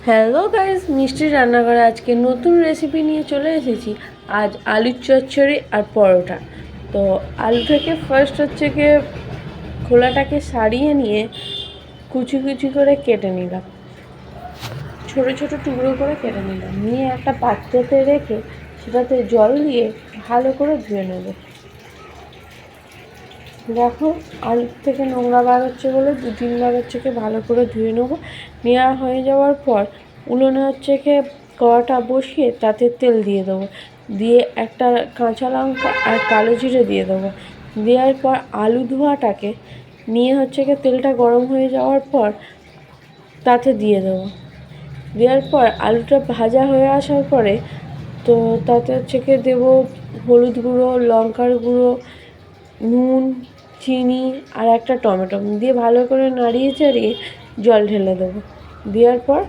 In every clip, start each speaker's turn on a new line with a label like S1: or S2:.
S1: Hello guys, মিষ্টি রান্নাঘরে আজকে নতুন রেসিপি নিয়ে চলে এসেছি। আজ আলুর চচ্চড়ি আর পরোটা। তো আলুটাকে ফার্স্ট হচ্ছে গিয়ে খোলাটাকে ছাড়িয়ে নিয়ে কুচি কুচি করে কেটে নিলাম, ছোট ছোট টুকরো করে কেটে নিলাম। নিয়ে একটা পাত্রতে রেখে সেটাতে জল দিয়ে ভালো করে ধুয়ে নেব। দেখো, আলুর থেকে নোংরা বার হচ্ছে বলে 2-3 বার হচ্ছে কি ভালো করে ধুয়ে নেবো। নেওয়া হয়ে যাওয়ার পর উনুনে হচ্ছে কি কড়াটা বসিয়ে তাতে তেল দিয়ে দেবো, দিয়ে একটা কাঁচা লঙ্কা আর কালো জিরে দিয়ে দেবো। দেওয়ার পর আলু ধোয়াটাকে নিয়ে হচ্ছে কি তেলটা গরম হয়ে যাওয়ার পর তাতে দিয়ে দেবো। দেওয়ার পর আলুটা ভাজা হয়ে আসার পরে তো তাতে হচ্ছে কি দেবো হলুদ গুঁড়ো, লঙ্কার গুঁড়ো, নুন, চিনি আর একটা টমেটো দিয়ে ভালো করে নাড়িয়ে চাড়িয়ে জল ঢেলে দেবো। দেওয়ার পর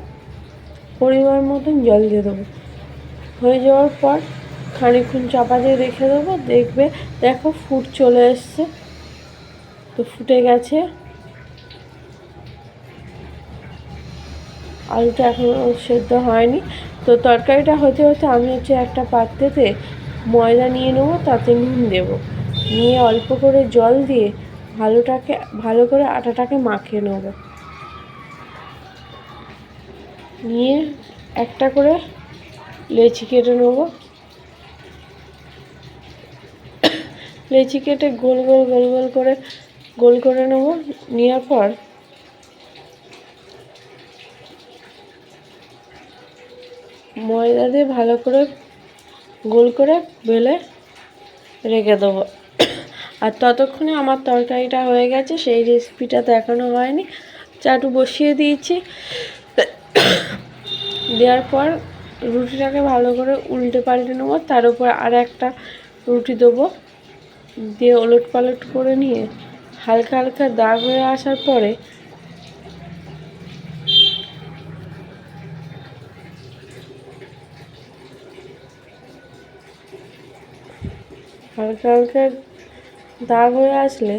S1: পরিমাণ মতন জল দিয়ে দেবো। হয়ে যাওয়ার পর খানিকক্ষণ চাপা দিয়ে রেখে দেবো। দেখো ফুট চলে এসছে, তো ফুটে গেছে। আলুটা এখনও সেদ্ধ হয়নি। তো তরকারিটা হতে হতে আমি হচ্ছে একটা পাত্রেতে ময়দা নিয়ে নেবো, তাতে নুন দেবো, নিয়ে অল্প করে জল দিয়ে ভালো করে আটাটাকে মাখিয়ে নেবো। নিয়ে একটা করে লেচি কেটে নেবো। লেচি কেটে গোল করে নেবো। নেওয়ার পর ময়দা দিয়ে ভালো করে গোল করে বেলে রেখে দেবো। আর ততক্ষণে আমার তরকারিটা হয়ে গেছে, সেই রেসিপিটা তো এখনও হয়নি। চাটু বসিয়ে দিয়েছি। দেওয়ার পর রুটিটাকে ভালো করে উল্টে পাল্টে নেবো, তার উপর আর একটা রুটি দেবো, দিয়ে ওলট পালট করে নিয়ে হালকা হালকা দাগ হয়ে আসার পরে হালকা হালকা দাগ হয়ে আসলে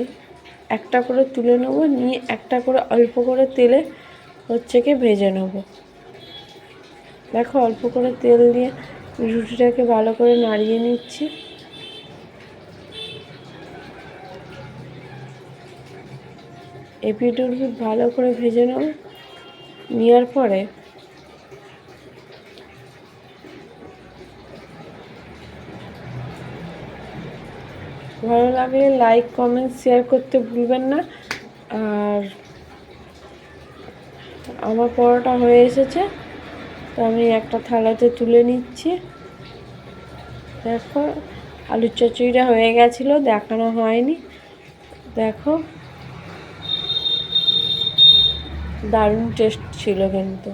S1: একটা করে তুলে নেবো। নিয়ে একটা করে অল্প করে তেলে হচ্ছে কি ভেজে নেবো। দেখো, অল্প করে তেল দিয়ে রুটিটাকে ভালো করে নাড়িয়ে নিচ্ছি। এপিঠ ওপিঠ ভালো করে ভেজে নেব। নেওয়ার পরে ভালো লাগলে লাইক, কমেন্ট, শেয়ার করতে ভুলবেন না। আর আমার পরোটা হয়ে এসেছে, তো আমি একটা থালাতে তুলে নিচ্ছি। দেখো, আলুর চচ্চড়িটা হয়ে গেছিলো, দেখানো হয়নি। দেখো, দারুণ টেস্ট ছিল কিন্তু।